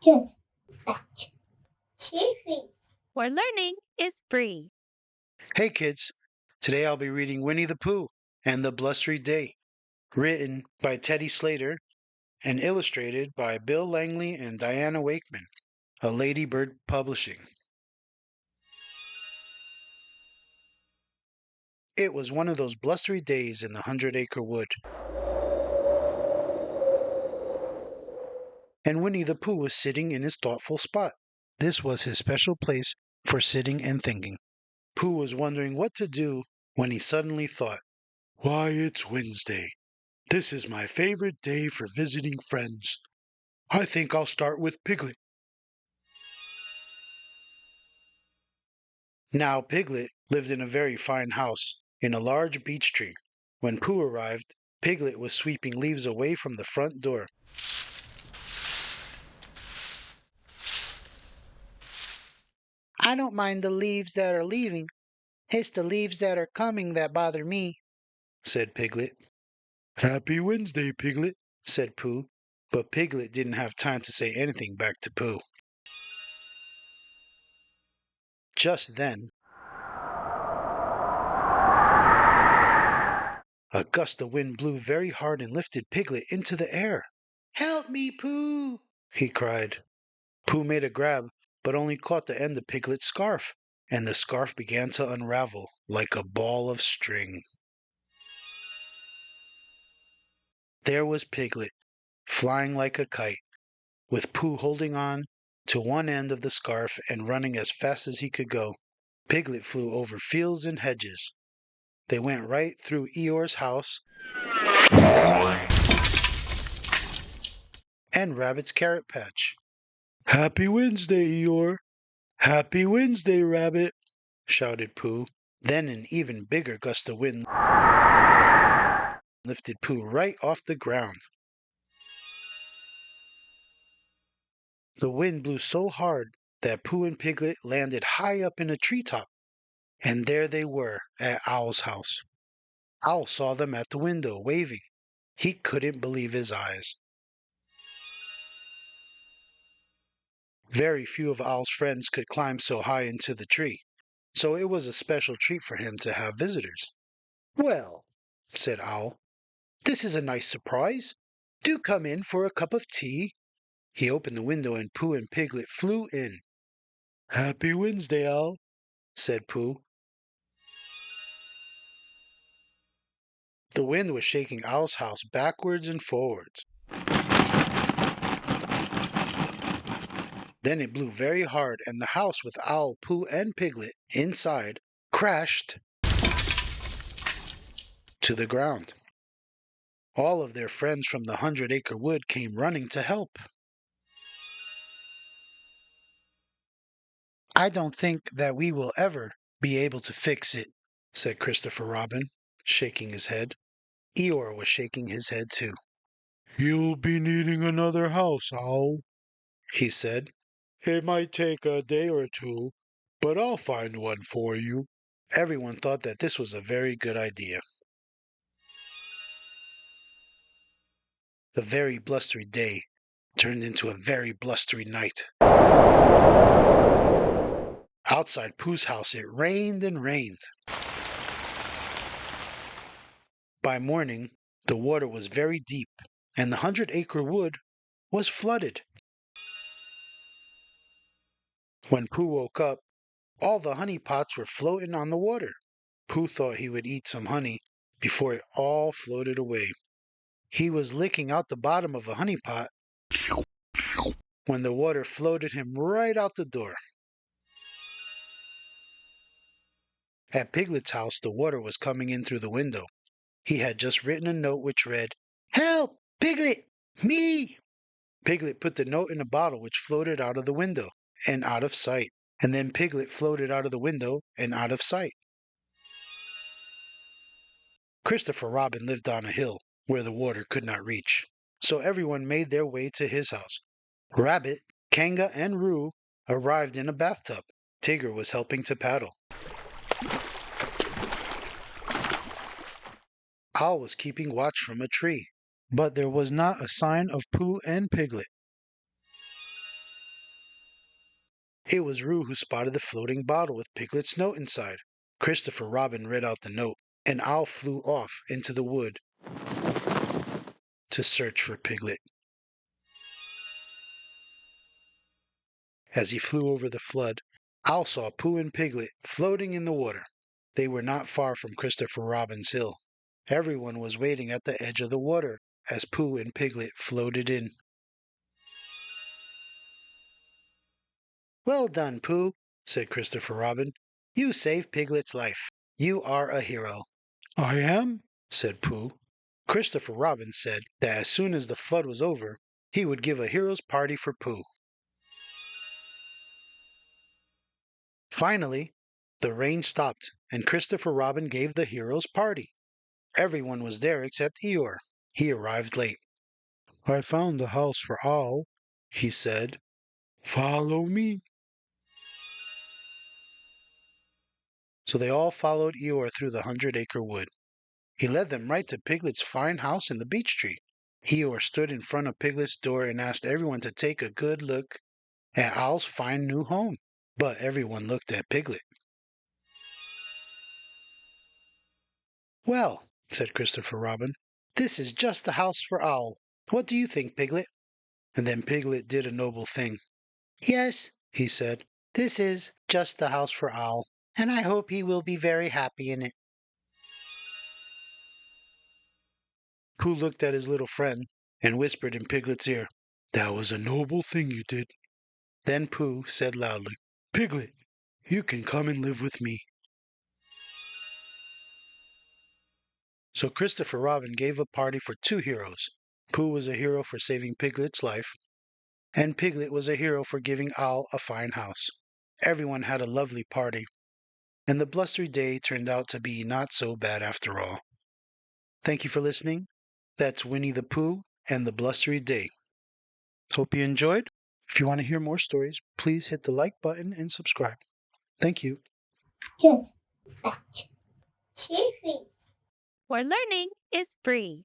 Just batch. Chiffy. Where learning is free. Hey kids, today I'll be reading Winnie the Pooh and the Blustery Day, written by Teddy Slater and illustrated by Bill Langley and Diana Wakeman, of Lady Bird Publishing. It was one of those blustery days in the 100-acre wood, and Winnie the Pooh was sitting in his thoughtful spot. This was his special place for sitting and thinking. Pooh was wondering what to do when he suddenly thought, "Why, it's Wednesday. This is my favorite day for visiting friends. I think I'll start with Piglet." Now Piglet lived in a very fine house in a large beech tree. When Pooh arrived, Piglet was sweeping leaves away from the front door. "I don't mind the leaves that are leaving. It's the leaves that are coming that bother me," said Piglet. "Happy Wednesday, Piglet," said Pooh, but Piglet didn't have time to say anything back to Pooh. Just then, a gust of wind blew very hard and lifted Piglet into the air. "Help me, Pooh!" he cried. Pooh made a grab, but only caught the end of Piglet's scarf, and the scarf began to unravel like a ball of string. There was Piglet, flying like a kite, with Pooh holding on to one end of the scarf and running as fast as he could go. Piglet flew over fields and hedges. They went right through Eeyore's house and Rabbit's carrot patch. "Happy Wednesday, Eeyore! Happy Wednesday, Rabbit!" shouted Pooh. Then an even bigger gust of wind lifted Pooh right off the ground. The wind blew so hard that Pooh and Piglet landed high up in a treetop, and there they were at Owl's house. Owl saw them at the window, waving. He couldn't believe his eyes. Very few of Owl's friends could climb so high into the tree, so it was a special treat for him to have visitors. "Well," said Owl, "this is a nice surprise. Do come in for a cup of tea." He opened the window and Pooh and Piglet flew in. "Happy Wednesday, Owl," said Pooh. The wind was shaking Owl's house backwards and forwards. Then it blew very hard, and the house with Owl, Pooh, and Piglet inside crashed to the ground. All of their friends from the 100-acre wood came running to help. "I don't think that we will ever be able to fix it," said Christopher Robin, shaking his head. Eeyore was shaking his head too. "You'll be needing another house, Owl," he said. "It might take a day or two, but I'll find one for you." Everyone thought that this was a very good idea. The very blustery day turned into a very blustery night. Outside Pooh's house it rained and rained. By morning, the water was very deep, and the 100-acre wood was flooded. When Pooh woke up, all the honey pots were floating on the water. Pooh thought he would eat some honey before it all floated away. He was licking out the bottom of a honey pot when the water floated him right out the door. At Piglet's house, the water was coming in through the window. He had just written a note which read, "Help! Piglet! Me!" Piglet put the note in a bottle which floated out of the window and out of sight. And then Piglet floated out of the window and out of sight. Christopher Robin lived on a hill where the water could not reach, so everyone made their way to his house. Rabbit, Kanga, and Roo arrived in a bathtub. Tigger was helping to paddle. Owl was keeping watch from a tree, but there was not a sign of Pooh and Piglet. It was Roo who spotted the floating bottle with Piglet's note inside. Christopher Robin read out the note, and Owl flew off into the wood to search for Piglet. As he flew over the flood, Owl saw Pooh and Piglet floating in the water. They were not far from Christopher Robin's hill. Everyone was waiting at the edge of the water as Pooh and Piglet floated in. "Well done, Pooh," said Christopher Robin. "You saved Piglet's life. You are a hero." "I am," said Pooh. Christopher Robin said that as soon as the flood was over, he would give a hero's party for Pooh. Finally, the rain stopped, and Christopher Robin gave the hero's party. Everyone was there except Eeyore. He arrived late. "I found the house for Owl," he said. "Follow me." So they all followed Eeyore through the 100-acre wood. He led them right to Piglet's fine house in the beech tree. Eeyore stood in front of Piglet's door and asked everyone to take a good look at Owl's fine new home. But everyone looked at Piglet. "Well," said Christopher Robin, "this is just the house for Owl. What do you think, Piglet?" And then Piglet did a noble thing. "Yes," he said, "this is just the house for Owl, and I hope he will be very happy in it." Pooh looked at his little friend and whispered in Piglet's ear, "That was a noble thing you did." Then Pooh said loudly, "Piglet, you can come and live with me." So Christopher Robin gave a party for two heroes. Pooh was a hero for saving Piglet's life, and Piglet was a hero for giving Owl a fine house. Everyone had a lovely party, and the blustery day turned out to be not so bad after all. Thank you for listening. That's Winnie the Pooh and the Blustery Day. Hope you enjoyed. If you want to hear more stories, please hit the like button and subscribe. Thank you. Just batch. TV. Where learning is free.